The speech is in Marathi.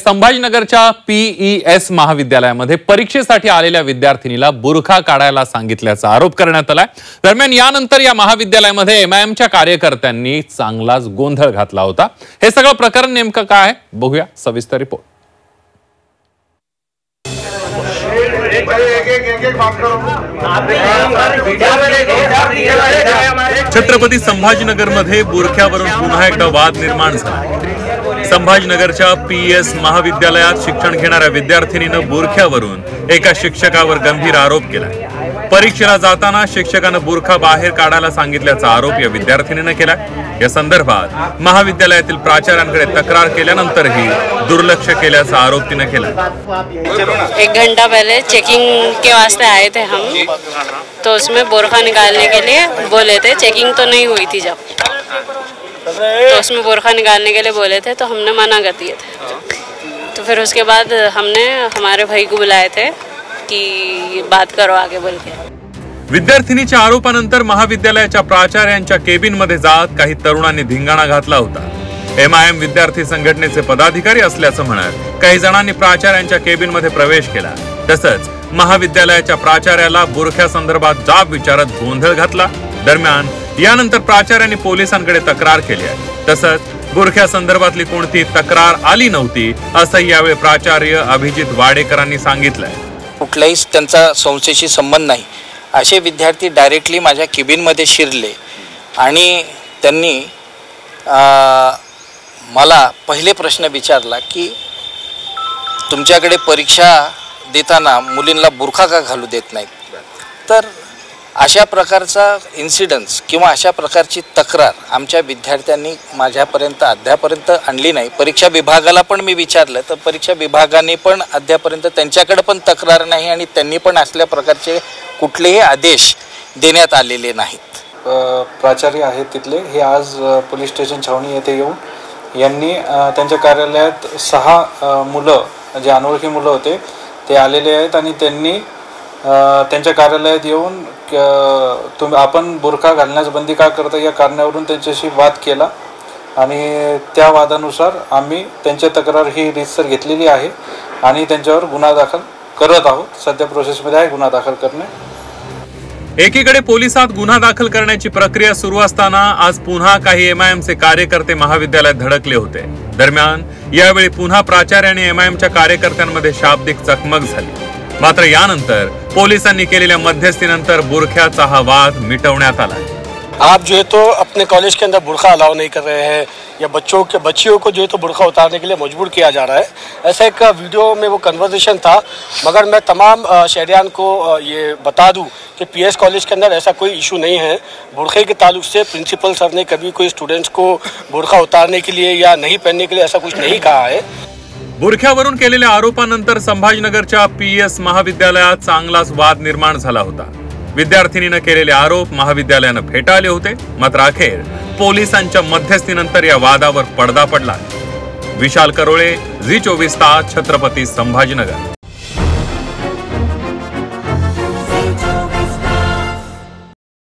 संभाजीनगरच्या PES महाविद्यालयामध्ये परीक्षेसाठी आलेल्या विद्यार्थिनीला बुरखा काढायला सांगितल्याचा आरोप करण्यात आलाय। दरम्यान यानंतर या महाविद्यालयामध्ये MIMच्या कार्यकर्त्यांनी चांगलाच गोंधळ घातला होता। हे सगळं प्रकरण नेमकं काय आहे बघूया सविस्तर रिपोर्ट। छत्रपती संभाजीनगरमध्ये बुरख्यावरून पुन्हा एकदा वाद निर्माण झाला। संभाजीनगरच्या PES महाविद्यालयात शिक्षण घेणाऱ्या विद्यार्थिनीनं बुरख्यावरून एका शिक्षकावर गंभीर आरोप केला। परीक्षेला जाताना शिक्षकानं बुरखा बाहेर काढायला सांगितल्याचा आरोप या विद्यार्थिनीनं केला। या संदर्भात महाविद्यालयातील प्राचार्यांकडे तक्रार केल्यानंतरही दुर्लक्ष केल्याचा आरोप तिने केला। 1 घंटा पहले चेकिंग के वास्ते आए थे हम, तो उसमें बुरखा निकालने के लिए बोले थे। चेकिंग तो नहीं हुई थी जब, तो उसमें बुरखा निकालने के लिए बोले थे, तो हमने मना कर दिए थे। तो फिर उसके बाद हमने हमारे भाई को बुलाए थे कि बात करो आगे बोल के। विद्यार्थिनीच्या आरोपानंतर महाविद्यालयाच्या प्राचार्यांच्या केबिन मध्ये जात काही तरुणांनी धिंगाणा घातला होता। MIM विद्यार्थी संघटनेचे पदाधिकारी असल्याचं म्हणत काही जणांनी प्राचार्यांच्या केबिन मध्ये प्रवेश केला। तसंच महाविद्यालयाच्या प्राचार्याला बुरख्या संदर्भात जाब विचारत गोंधळ घातला। दरम्यान यानंतर प्राचार्यांनी पोलिसांकडे तक्रार केली आहे। तसंच बुरख्या संदर्भातली कोणती तक्रार आली नव्हती असं यावेळी प्राचार्य अभिजित वाडेकरांनी सांगितलंय। कुठलाही त्यांचा संस्थेशी संबंध नाही असे विद्यार्थी डायरेक्टली माझ्या केबिनमध्ये शिरले आणि त्यांनी मला पहिले प्रश्न विचारला की तुमच्याकडे परीक्षा देताना मुलींना बुरखा का घालू देत नाहीत। तर अशा प्रकारचा इन्सिडन्स किंवा अशा प्रकारची तक्रार आमच्या विद्यार्थ्यांनी माझ्यापर्यंत अद्यापर्यंत आणली नाही। परीक्षा विभागाला पण मी विचारलं तर परीक्षा विभागाने पण अद्यापर्यंत त्यांच्याकडे पण तक्रार नाही आणि त्यांनी पण असल्या प्रकारचे कुठलेही आदेश देण्यात आलेले नाहीत। प्राचार्य आहेत तिथले हे आज पोलीस स्टेशन छावणी येथे येऊन यांनी त्यांच्या कार्यालयात 6 मुलं जे अनोळखी मुलं होते ते आलेले आहेत आणि त्यांनी त्यांच्या कार्यालयात येऊन आपण बुरखा घालण्यास बंदी का करता या कारणावरून त्यांच्याशी वाद केला आणि त्या वादानुसार आम्ही त्यांची तक्रार ही रीतसर घेतलेली आहे आणि त्यांच्यावर गुन्हा दाखल करत आहोत। सध्या प्रोसेसमध्ये आहे गुन्हा दाखल करणे। एकीकडे पोलिसात गुन्हा दाखल करण्याची प्रक्रिया सुरू असताना आज पुन्हा काही MIMचे कार्यकर्ते महाविद्यालयात धडकले होते। दरम्यान यावेळी पुन्हा प्राचार्याने MIMच्या कार्यकर्त्यांमध्ये शाब्दिक चकमक झाली। मात्र यानंतर पोलिसांनी केलेल्या मध्यस्थीनंतर बुरख्याचा हा वाद मिटवण्यात आला। आप जो है तो अपने कॉलेज के अंदर बुरखा अलाउ नहीं कर रहे हैं या बच्चियों को जो है तो बुरखा उतारने के लिए मजबूर किया जा रहा है। ऐसा एक वीडियो में वो कन्वर्सेशन था। मगर मैं तमाम शहरियान को ये बता दूं कि PES कॉलेज के अंदर ऐसा कोई इशू नहीं है। बुरखे के ताल्लुक से प्रिंसिपल सर ने कभी कोई स्टूडेंट्स को बुरखा उतारने के लिए या नहीं पहनने के लिए ऐसा कुछ नहीं कहा है। बुरख्यावरून केलेल्या आरोपानंतर संभाजीनगरच्या PES महाविद्यालयात चांगलाच वाद निर्माण झाला होता। विद्यार्थिनीनं केलेले आरोप महाविद्यालयानं फेटाळले होते। मात्र अखेर पोलिसांच्या मध्यस्थीनंतर या वादावर पडदा पडला। विशाल करोळे, Zee 24 तास, छत्रपती संभाजीनगर।